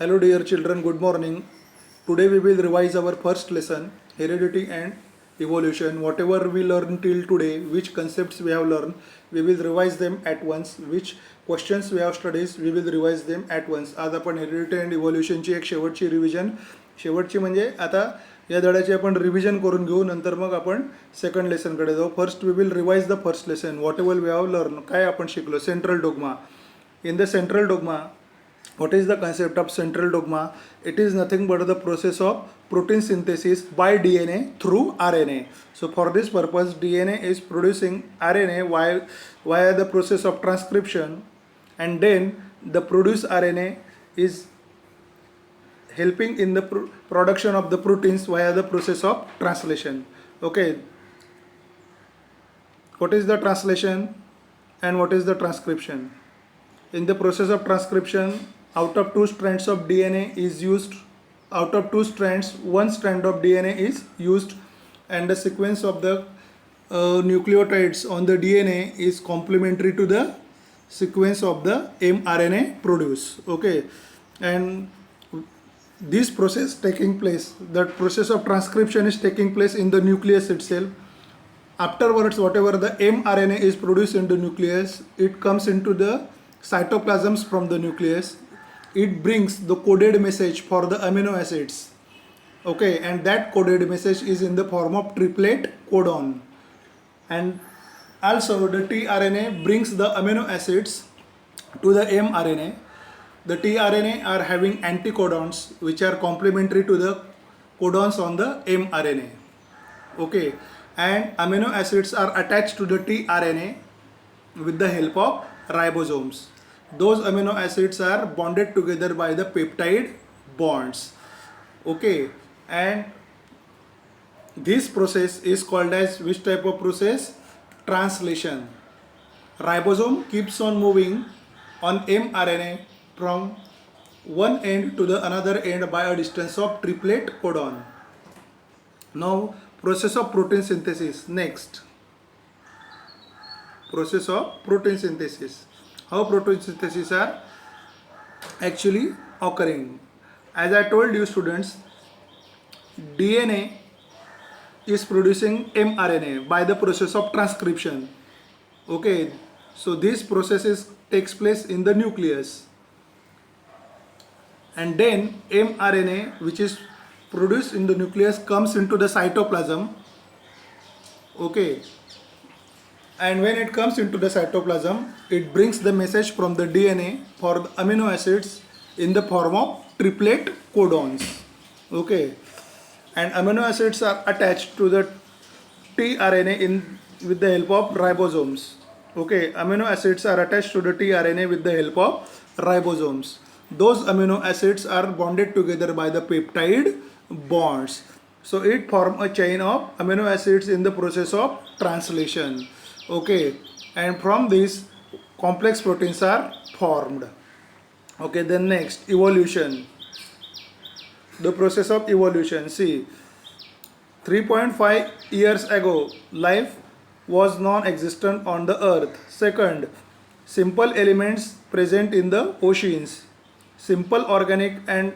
Hello dear children, good morning. Today we will revise our first lesson, heredity and evolution. Whatever we learned till today, which concepts we have learned, we will revise them at once. Which questions we have studied, we will revise them at once. आज आपण heredity and इव्होल्युशनची एक शेवटची शेवटची म्हणजे आता या धड्याची आपण revision करून घेऊ, नंतर मग आपण सेकंड लेसनकडे जाऊ. First we will revise the first lesson. Whatever we have learn, काय आपण शिकलो. Central dogma. In the central dogma, what is the concept of central dogma? It is nothing but the process of protein synthesis by DNA through RNA. So for this purpose, DNA is producing RNA via the process of transcription, and then the produced RNA is helping in the production of the proteins via the process of translation. Okay, what is the translation and what is the transcription? In the process of transcription, out of two strands of DNA is used, out of two strands, one strand of DNA is used, and the sequence of the nucleotides on the DNA is complementary to the sequence of the mRNA produced. Okay, and this process taking place, that process of transcription is taking place in the nucleus itself. Afterwards, whatever the mRNA is produced in the nucleus, it comes into the cytoplasms from the nucleus. It brings the coded message for the amino acids. Okay, and that coded message is in the form of triplet codon. And also the tRNA brings the amino acids to the mRNA. The tRNA are having anticodons which are complementary to the codons on the mRNA. Okay, and amino acids are attached to the tRNA with the help of ribosomes. Those amino acids are bonded together by the peptide bonds. Okay, and this process is called as which type of process? Translation. Ribosome keeps on moving on mRNA from one end to the another end by a distance of triplet codon. Now, process of protein synthesis. Next, process of protein synthesis. How protein synthesis are actually occurring? As I told you students, DNA is producing mRNA by the process of transcription. Okay, so this process takes place in the nucleus, and then mRNA which is produced in the nucleus comes into the cytoplasm. Okay, and when it comes into the cytoplasm, it brings the message from the DNA for the amino acids in the form of triplet codons. Okay, and amino acids are attached to the tRNA with the help of ribosomes. Okay, amino acids are attached to the tRNA with the help of ribosomes. Those amino acids are bonded together by the peptide bonds. So it forms a chain of amino acids in the process of translation. Okay, and from this complex proteins are formed. Okay, then next, evolution. The process of evolution. See, 3.5 years ago, life was non-existent on the earth. Second, simple elements present in the oceans. Simple organic and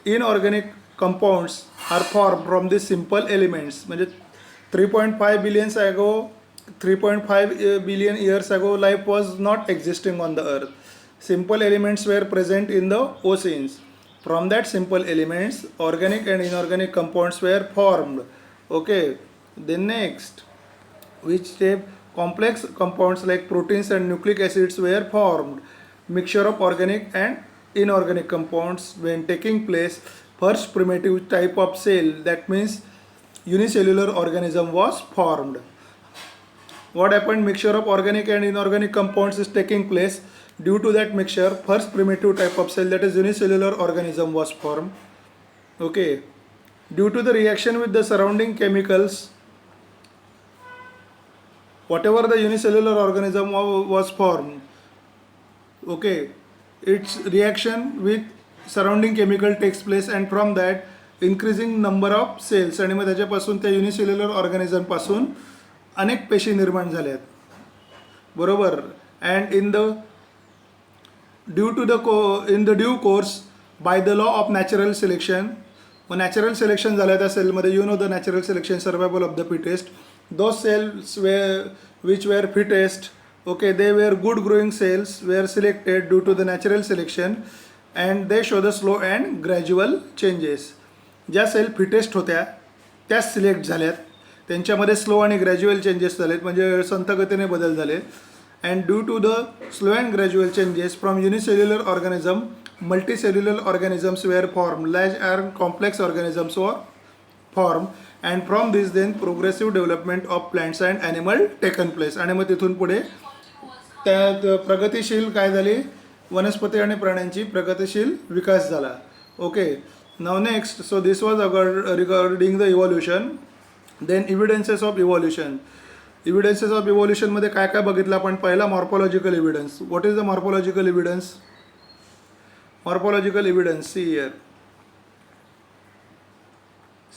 inorganic compounds are formed from these simple elements. म्हणजे 3.5 billion years ago, life was not existing on the earth. Simple elements were present in the oceans. From that simple elements, organic and inorganic compounds were formed. Okay, then next, which step? Complex compounds like proteins and nucleic acids were formed. Mixture of organic and inorganic compounds when taking place. First primitive type of cell, that means unicellular organism, was formed. What happened? Mixture of organic and inorganic compounds is taking place. Due to that mixture, first primitive type of cell, that is unicellular organism, was formed. Okay, due to the reaction with the surrounding chemicals, whatever the unicellular organism was formed, okay, its reaction with surrounding chemical takes place, and from that increasing number of cells, आणि मग त्याच्यापासून त्या unicellular organism पासून अनेक पेशी निर्माण झाल्यात. बरोबर. And in the due course, by the law of natural selection. मग नॅचरल सिलेक्शन झालं त्या सेलमध्ये, you know the natural selection survival of the fittest. Those cells which were fittest, okay, they were good growing cells were selected due to the natural selection and they show the slow and gradual changes. ज्या cell fittest होत्या त्याच select झाल्यात, त्यांच्यामध्ये slow आणि gradual changes झालेत, म्हणजे संथगतीने बदल झाले. And due to the slow and gradual changes from unicellular organism multicellular organisms were formed, large and complex organisms were formed, and from this then progressive development of plants and animal taken place. आणि मग तिथून पुढे त्यात प्रगतिशील काय झाली, वनस्पती आणि प्राण्यांची प्रगतिशील विकास झाला. Okay, now next. So this was regarding the evolution. Then evidences of evolution. Evidences of इव्हॉल्युशनमध्ये काय काय बघितलं आपण. पहिला morphological evidence. What is the morphological evidence? Morphological evidence, see here.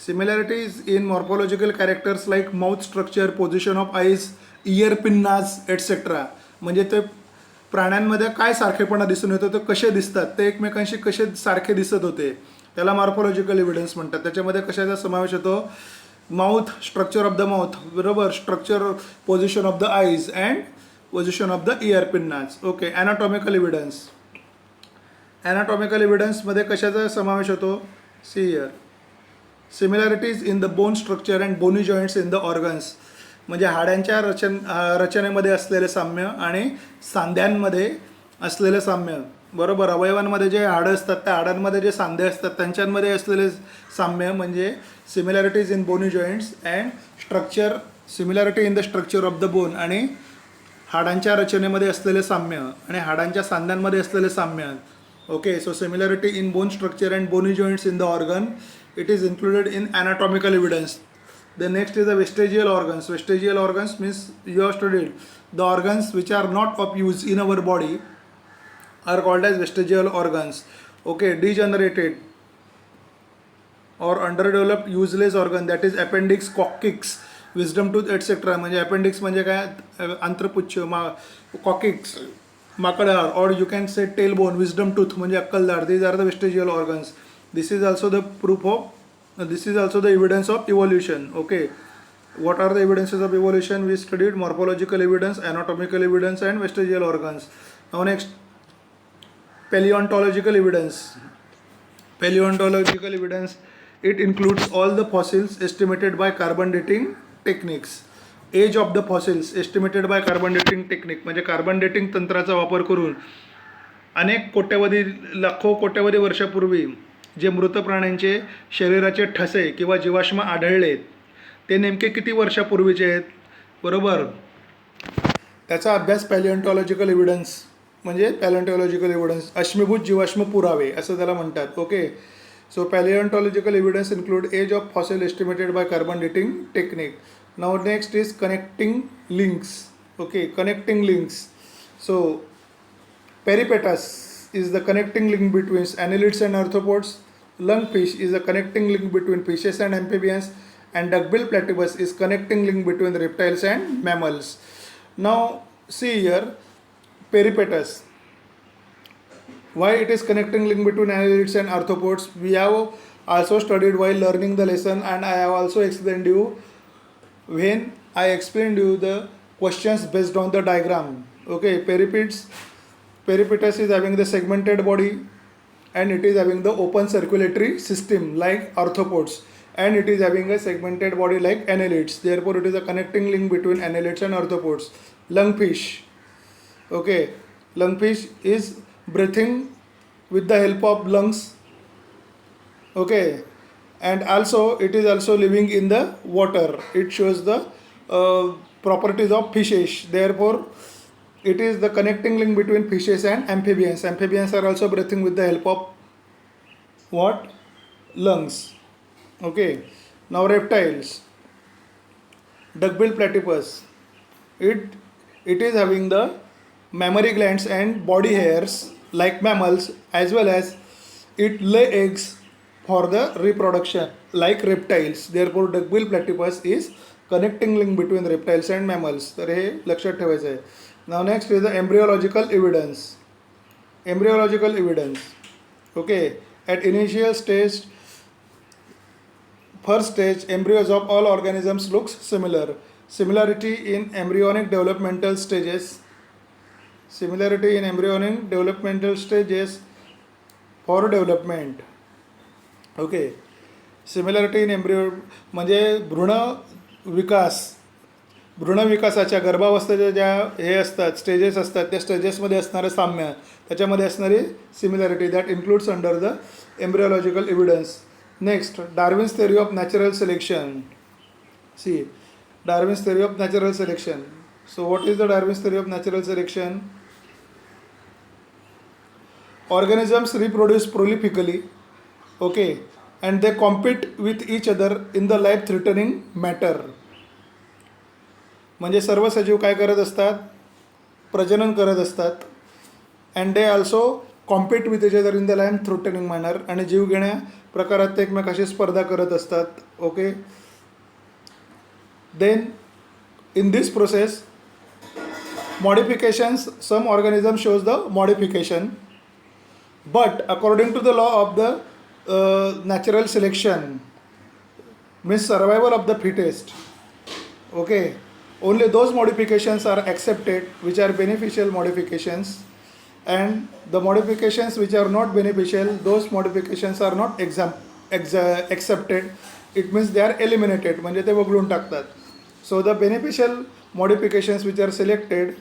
Similarities in morphological characters like mouth structure, position of eyes, ear pinnas, etc. म्हणजे ते प्राण्यांमध्ये काय सारखेपणा दिसून येतो, ते कसे दिसतात, ते एकमेकांशी कसे सारखे दिसत होते, त्याला मॉर्फॉलॉजिकल एव्हिडन्स म्हणतात. त्याच्यामध्ये कशाचा समावेश होतो? Mouth, structure of the mouth, बरोबर, structure, position of the eyes and position of the ear pinnas. Okay, anatomical evidence. Anatomical एव्हिडन्समध्ये कशाचा समावेश होतो? See here. Similarities in the bone structure and bony joints in the organs. म्हणजे हाडांच्या रचनेमध्ये असलेले साम्य आणि सांध्यांमध्ये असलेले साम्य, बरोबर. अवयवांमध्ये जे हाडं असतात त्या हाडांमध्ये जे सांधे असतात त्यांच्यामध्ये असलेले साम्य म्हणजे similarities in bony joints and structure, similarity in the structure of the bone, आणि हाडांच्या रचनेमध्ये असलेले साम्य आणि हाडांच्या सांध्यांमध्ये असलेले साम्य. Okay, so similarity in bone structure and bony joints in the organ, it is included in anatomical evidence. The next is the vestigial organs. Vestigial organs means you have studied the organs which are not of use in our body are called as vestigial organs. Okay, degenerated or underdeveloped useless organ, that is appendix, coccyx, wisdom tooth, etc. म्हणजे appendix म्हणजे काय, अंत्रपुच्छ, coccyx, माकडहार, or you can say tailbone, wisdom tooth म्हणजे अक्कलदाढ. These are the vestigial organs. This is also the proof of, this is also the evidence of evolution. Okay, what are the evidences of evolution? We studied morphological evidence, anatomical evidence and vestigial organs. Now next, paleontological evidence. Paleontological evidence, it includes all the fossils estimated by carbon dating techniques. Age of the fossils estimated by carbon dating technique, म्हणजे carbon dating तंत्राचा वापर करून अनेक कोट्यवधी, लाखो कोट्यवधी वर्षापूर्वी जे मृत प्राण्यांचे शरीराचे ठसे किंवा जीवाश्म आढळलेत ते नेमके किती वर्षापूर्वीचे आहेत, बरोबर. त्याचा अभ्यास पॅलिओन्टॉलॉजिकल एव्हिडन्स म्हणजे पॅलिओन्टॉलॉजिकल एव्हिडन्स, अश्मीभूत जीवाश्म पुरावे असं त्याला म्हणतात. Okay, so paleontological evidence include age of fossil estimated by carbon dating technique. Now next is connecting links. Okay, connecting links. So peripatus is the connecting link between annelids and arthropods. Lungfish is the connecting link between fishes and amphibians, and duckbill platypus is connecting link between reptiles and mammals. Now see here, peripatus. Why it is connecting link between annelids and arthropods? We have also studied while learning the lesson, and I have also explained you when I explained you the questions based on the diagram. Okay, peripatus is having the segmented body and it is having the open circulatory system like arthropods, and it is having a segmented body like annelids. Therefore it is a connecting link between annelids and arthropods. Lungfish. Okay, lungfish is breathing with the help of lungs. Okay, and also it is also living in the water. It shows the properties of fishes. Therefore it is the connecting link between fishes and amphibians. Amphibians are also breathing with the help of what? Lungs. Okay, now reptiles. Duckbill platypus, it is having the mammary glands and body hairs like mammals, as well as it lay eggs for the reproduction like reptiles. Therefore duckbill platypus is connecting link between reptiles and mammals. तर हे लक्षात ठेवायचं आहे. Now next is the embryological evidence. Embryological evidence. Okay, At initial stage, first stage, embryos of all organisms looks similar. Similarity in embryonic developmental stages. Similarity in embryonic developmental stages for development. Okay. Similarity in embryo म्हणजे भ्रूण विकासाच्या गर्भावस्थेच्या ज्या हे असतात stages असतात त्या स्टेजेसमध्ये असणारं साम्य त्याच्यामध्ये असणारी similarity that includes under the embryological evidence. Next, Darwin's theory of natural selection. See, Darwin's theory of natural selection. So what is the Darwin's theory of natural selection? Organisms reproduce prolifically, okay, and they compete with each other in the life threatening matter. म्हणजे सर्व सजीव काय करत असतात, प्रजनन करत असतात, and they also compete with each other in the life threatening manner, आणि जीवघेण्या प्रकारात ते एकमेकाशी स्पर्धा करत असतात. Okay. Then in this process modifications, some organism shows the modification, but according to the law of the natural selection means survival of the fittest. Okay, only those modifications are accepted which are beneficial modifications, and the modifications which are not beneficial, those modifications are not accepted. It means they are eliminated, म्हणजे ते वगळून टाकतात. So the beneficial modifications which are selected,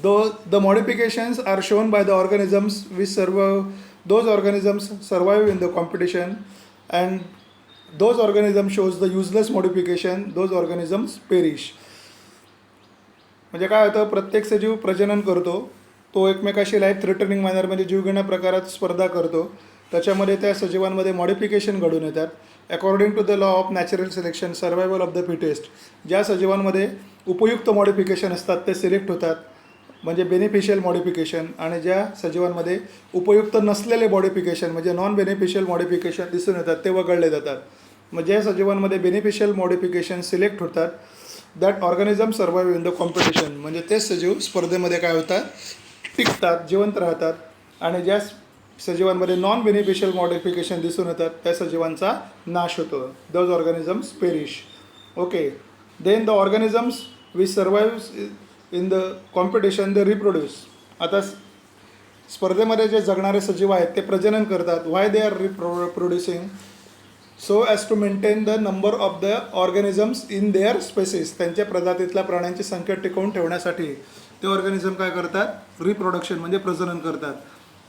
though the modifications are shown by the organisms which survive, those organisms survive in the competition, and those organisms shows the useless modification, those organisms perish. म्हणजे काय होतं, प्रत्येक सजीव प्रजनन करतो, तो एकमेकाशी life threatening मॅनरमध्ये जीवघेण्या प्रकारात स्पर्धा करतो, त्याच्यामध्ये त्या सजीवांमध्ये मॉडिफिकेशन घडून येतात. According to the law of natural selection, survival of the fittest, ज्या सजीवांमध्ये उपयुक्त मॉडिफिकेशन असतात ते सिलेक्ट होतात, म्हणजे बेनिफिशियल मॉडिफिकेशन, आणि ज्या सजीवांमध्ये उपयुक्त नसलेले मॉडिफिकेशन म्हणजे नॉन बेनिफिशियल मॉडिफिकेशन दिसून येतात ते वगळले जातात. मग ज्या सजीवांमध्ये बेनिफिशियल मॉडिफिकेशन सिलेक्ट होतात, that organism survive in the competition, म्हणजे तेच सजीव स्पर्धेमध्ये काय होतात, टिकतात, जिवंत राहतात. आणि ज्या सजीवांमध्ये नॉन बेनिफिशियल मॉडिफिकेशन दिसून येतात त्या सजीवांचा नाश होतो. Those organisms perish. Okay. Then the organisms which survive in the competition they reproduce. आता स्पर्धेमध्ये जे जगणारे सजीव आहेत ते प्रजनन करतात. Why they are reproducing? So as to maintain the number of the organisms in their species. त्यांच्या प्रजातीतल्या प्राण्यांची संख्या टिकवून ठेवण्यासाठी ते ऑर्गॅनिझम काय करतात, रिप्रोडक्शन म्हणजे प्रजनन करतात.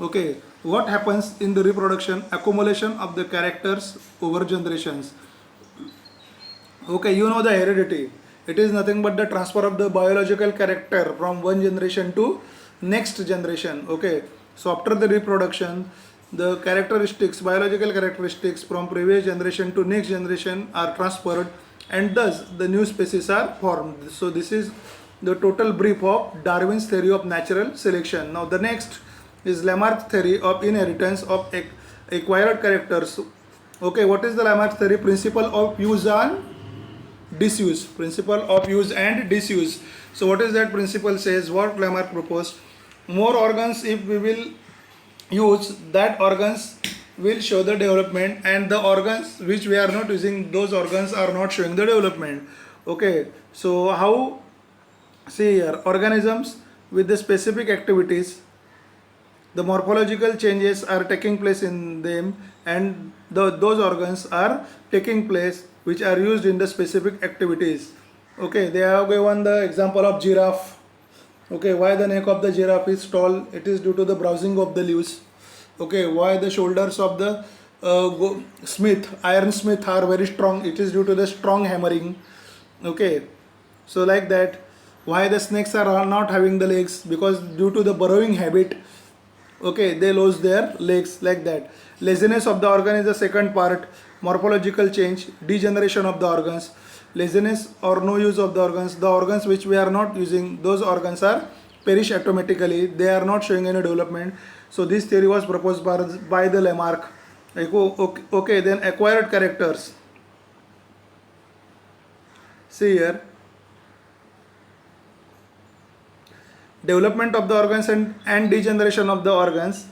Okay. What happens in the reproduction? Accumulation of the characters over generations. Okay, you know the heredity. It is nothing but the transfer of the biological character from one generation to next generation. Okay, so after the reproduction, the characteristics, biological characteristics from previous generation to next generation are transferred, and thus the new species are formed. So this is the total brief of Darwin's theory of natural selection. Now the next is Lamarck's theory of inheritance of acquired characters. Okay, what is the Lamarck's theory? Principle of use and disuse. Principle of use and disuse. So what is that principle says? What Lamarck proposed? More organs if we will use, that organs will show the development, and the organs which we are not using, those organs are not showing the development. Okay, so how? See here, organisms with the specific activities, the morphological changes are taking place in them, and those organs are taking place which are used in the specific activities. Okay, they have given the example of giraffe. Okay, why the neck of the giraffe is tall? It is due to the browsing of the leaves. Okay, why the shoulders of the ironsmith are very strong? It is due to the strong hammering. Okay, so like that. Why the snakes are not having the legs? Because due to the burrowing habit, okay, they lose their legs, like that. Laziness of the organ is the second part. Morphological change, degeneration of the organs, laziness or no use of the organs which we are not using, those organs are perish automatically, they are not showing any development. So this theory was proposed by the Lamarck. Okay, then acquired characters. See here, development of the organs and degeneration of the organs.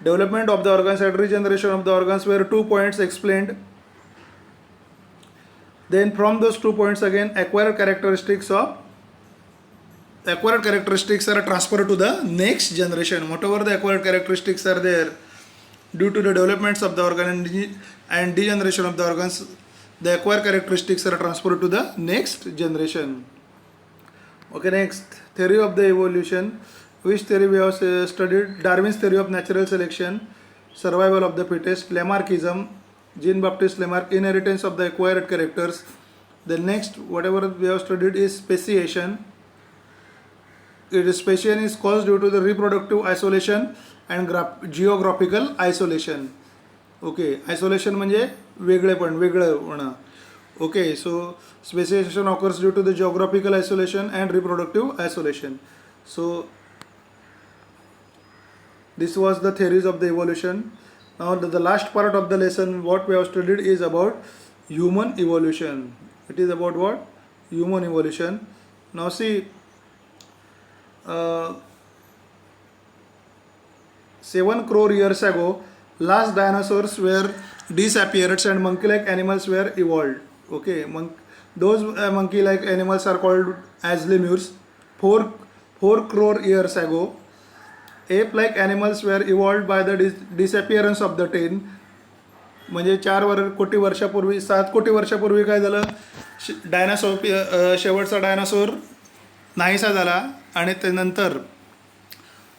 Development of the organs and regeneration of the organs were 2 points explained. Then from those 2 points again, acquired characteristics are transferred to the next generation. Whatever the acquired characteristics are there due to the developments of the organ and degeneration of the organs, the acquired characteristics are transferred to the next generation. Okay, next, theory of the evolution. Which theory we have studied? Darwin's theory of natural selection, survival of the fittest, Lamarckism, Jean-Baptiste Lamarck, inheritance of the acquired characters. The next, whatever we have studied is speciation. Speciation is caused due to the reproductive isolation and geographical isolation. Okay, isolation म्हणजे वेगळं होणं. Okay, so speciation occurs due to the geographical isolation and reproductive isolation. So this was the theories of the evolution. Now the last part of the lesson, what we have studied is about human evolution. It is about what? Human evolution. Now see, 7 crore years ago, last dinosaurs were disappeared and monkey-like animals were evolved. Okay, those monkey-like animals are called as lemurs. 4 crore years ago, ape-like animals were evolved by the disappearance of the 10. म्हणजे 7 कोटी वर्षापूर्वी काय झालं, dinosaur शेवटचा dinosaur नाहीसा झाला आणि त्यानंतर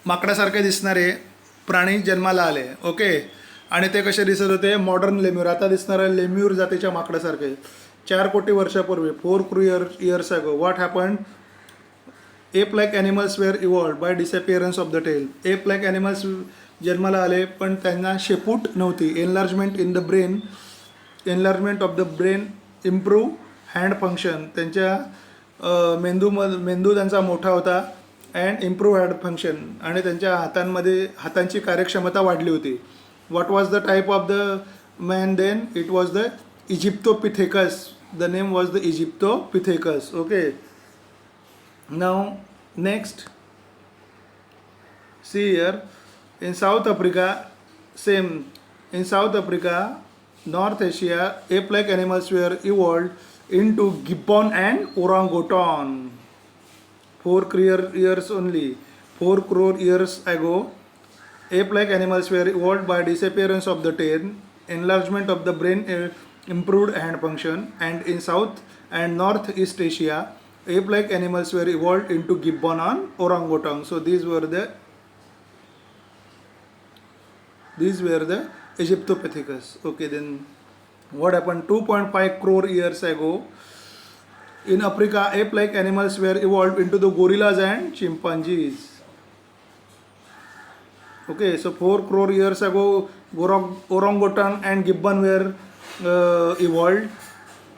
माकडासारखे दिसणारे प्राणी जन्माला आले. ओके, आणि ते कसे दिसत होते? मॉडर्न लेम्यूर, आता दिसणारे लेम्यूर जातीच्या माकडासारखे. 4 कोटी वर्षापूर्वी, 4 crore years ago, what happened? Ape-like animals were evolved by disappearance of the tail. Ape-like animals जन्माला आले पण त्यांना शेपूट नव्हती. Enlargement in the brain, enlargement of the brain, improve hand function, त्यांच्या मेंदू त्यांचा मोठा होता अँड इम्प्रूव्ह हँड फंक्शन, आणि त्यांच्या हातांची कार्यक्षमता वाढली होती. What was the type of the man then? It was the Aegyptopithecus. The name was the Aegyptopithecus. Okay, now next, see here, in South Africa, same, in South Africa, North Asia, ape-like animals were evolved into gibbon and orangutan. 4 crore years ago, ape-like animals were evolved by disappearance of the tail, enlargement of the brain, improved hand function, and in South and Northeast Asia, ape-like animals were evolved into gibbon and orangutan. So these were the Egyptopithecus. Okay, then what happened? 2.5 crore years ago, in Africa, ape-like animals were evolved into the gorillas and chimpanzees. Okay, so 4 crore years ago, orangutan and gibbon were evolved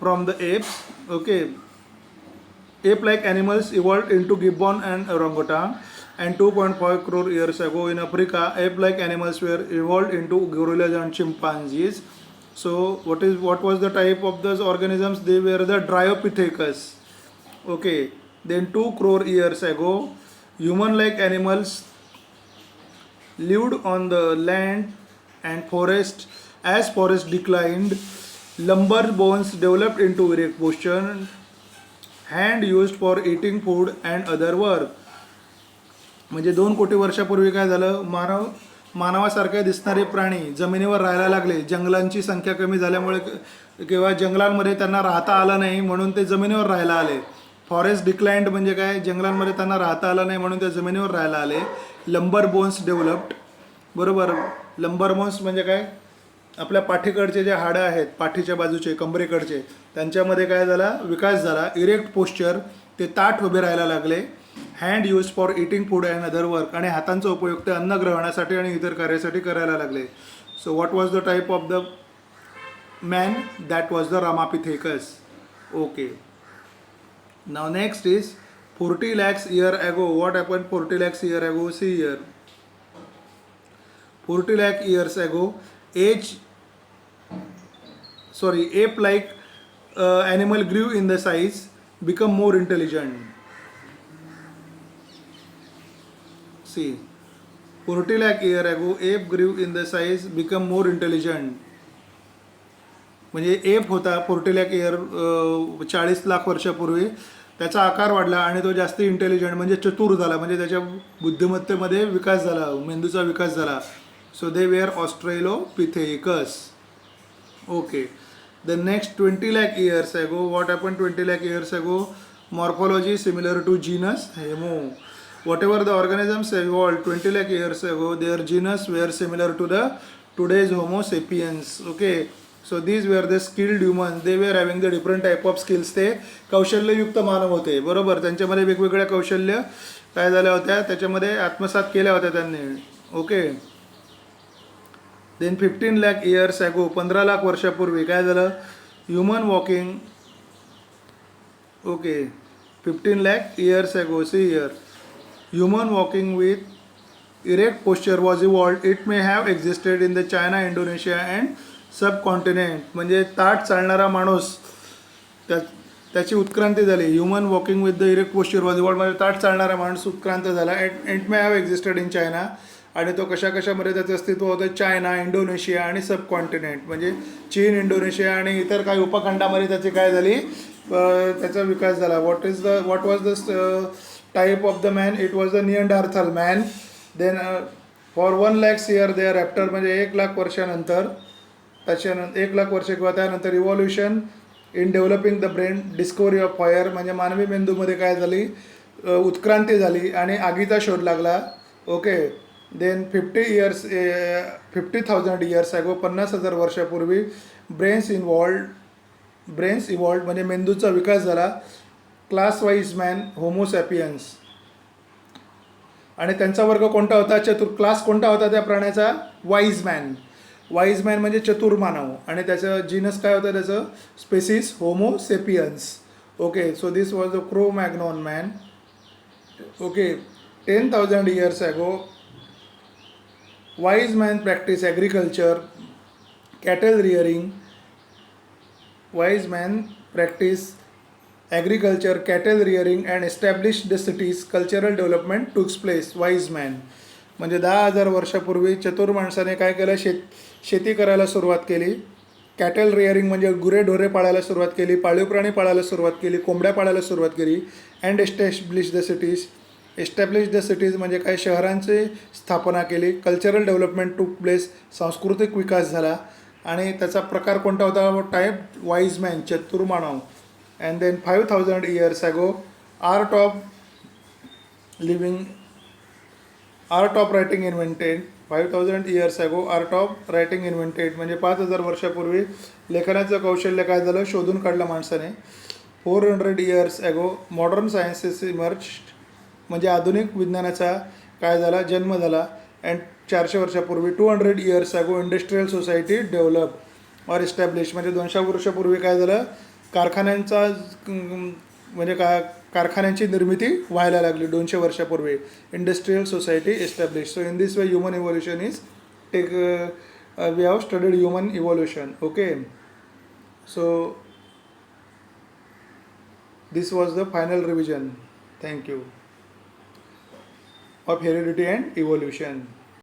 from the apes. Okay, ape-like animals evolved into gibbon and orangutan. And 2.5 crore years ago in Africa, ape-like animals were evolved into gorillas and chimpanzees. So what was the type of those organisms? They were the Dryopithecus. Okay, then 2 crore years ago, human-like animals lived on the land and forest. As forest declined, lumbar bones developed into erect posture, hand used for eating food and other work. म्हणजे 2 कोटी वर्षापूर्वी काय झालं? मानवासारखे दिसणारे प्राणी जमिनीवर राहायला लागले. जंगलांची संख्या कमी झाल्यामुळे किंवा जंगलांमध्ये त्यांना राहता आलं नाही म्हणून ते जमिनीवर राहायला आले. फॉरेस्ट डिक्लाइंड म्हणजे काय? जंगलांमध्ये त्यांना राहता आलं नाही म्हणून ते जमिनीवर राहायला आले. लंबर बोन्स डेव्हलप्ड, बरोबर. लंबर बोन्स म्हणजे काय? आपल्या पाठीकडचे जे हाडं आहेत, पाठीच्या बाजूचे, कंबरेकडचे, त्यांच्यामध्ये काय झाला? विकास झाला. इरेक्ट पोश्चर, ते ताठ उभे राहायला लागले. Hand use for eating food and other work, आणि हातांचा उपयोग ते अन्न ग्रहणासाठी आणि इतर कार्यासाठी करायला लागले. So what was the type of the man? That was the Ramapithecus. Okay, now next is 40 lakhs year ago. What happened 40 lakhs year ago? See here, 40 lakh years ago, ape-like animal grew in the size, become more intelligent. See, 40 lakh year ago ape grew in the size become more intelligent. म्हणजे app होता 40 lakh year 40 lakh वर्षापूर्वी, त्याचा आकार वाढला आणि तो जास्त intelligent म्हणजे चतुर झाला, म्हणजे त्याच्या बुद्धिमत्तेमध्ये विकास झाला, मेंदूचा विकास झाला. So they were Australopithecus. Okay. The next 20 lakh years ago, what happened 20 lakh years ago? Morphology similar to genus Homo. Whatever the organisms evolved 20 lakh years ago, their genus were similar to the today's Homo sapiens. Okay. So these were the skilled humans. They were having the different type of skills. ते कौशल्ययुक्त मानव होते, बरोबर. त्यांच्यामध्ये वेगवेगळ्या कौशल्य काय झाल्या होत्या, त्याच्यामध्ये आत्मसात केल्या होत्या त्यांनी. Okay. Then 15 lakh years ago, 15 lakh वर्षापूर्वी काय झालं, human walking. Okay. 15 lakh years ago, see here, human walking with erect posture was evolved. It may have existed in the China, Indonesia and subcontinent. म्हणजे ताठ चालणारा माणूस, त्याची उत्क्रांती झाली. Human walking with the erect posture was evolved, म्हणजे ताठ चालणारा माणूस उत्क्रांत झाला. It may have existed in China, आणि तो कशामध्ये त्याचं अस्तित्व होतं, चायना, इंडोनेशिया आणि सबकॉन्टिनेंट, म्हणजे चीन, इंडोनेशिया आणि इतर काही उपखंडामध्ये त्याची काय झाली, त्याचा विकास झाला. What was the type of the man? It was the Neanderthal man. Then for 1 lakhs year they are after, म्हणजे 1 लाख वर्षानंतर, त्याच्यानंतर 1 लाख वर्ष किंवा त्यानंतर evolution in developing the brain, discovery of fire, म्हणजे मानवी मेंदूमध्ये काय झाली, उत्क्रांती झाली आणि आगीचा शोध लागला. ओके. देन 50,000 years ago, 50,000 वर्षापूर्वी ब्रेन्स इव्हॉल्ड म्हणजे मेंदूचा विकास झाला. क्लास वाईज मॅन, होमो सॅपियन्स. आणि त्यांचा वर्ग कोणता होता, क्लास कोणता होता त्या प्राण्याचा, वाईज मॅन. वाईज मॅन म्हणजे चतुर मानव, आणि त्याचं जीनस काय होतं, त्याचं species Homo sapiens. Okay. So this was the Cro Magnon man. Okay. 10,000 years ago, wise man practice agriculture, cattle rearing. Wise man practice agriculture, cattle rearing and established the cities. Cultural development took place. Wise man म्हणजे 10,000 वर्षापूर्वी चतुर माणसाने काय केलं, शेती करायला सुरुवात केली. कॅटल रिअरिंग म्हणजे गुरेढोरे पाळायला सुरुवात केली, पाळीव प्राणी पाळायला सुरुवात केली, कोंबड्या पाळायला सुरुवात केली. And establish the cities. Establish the cities म्हणजे काय, शहरांची स्थापना केली. कल्चरल डेव्हलपमेंट टूक प्लेस, सांस्कृतिक विकास झाला. आणि त्याचा प्रकार कोणता होता, टाईप वाईज मॅन, चतुर मानव. And then 5,000 years ago, art of writing invented. 5,000 years ago, art of writing invented म्हणजे 5,000 वर्षापूर्वी लेखनाचं कौशल्य काय झालं, शोधून काढलं माणसाने. 400 years ago, modern sciences emerged म्हणजे आधुनिक विज्ञानाचा काय झाला, जन्म झाला. अँड 400 वर्षापूर्वी 200 years ago, industrial society develop or establish म्हणजे 200 वर्षापूर्वी काय झालं, कारखान्यांचा म्हणजे कारखान्यांची निर्मिती व्हायला लागली 200 वर्षापूर्वी. Industrial society establish. So in this way human evolution is we have studied human evolution. Okay. So this was the final revision. Thank you. Of heredity and evolution.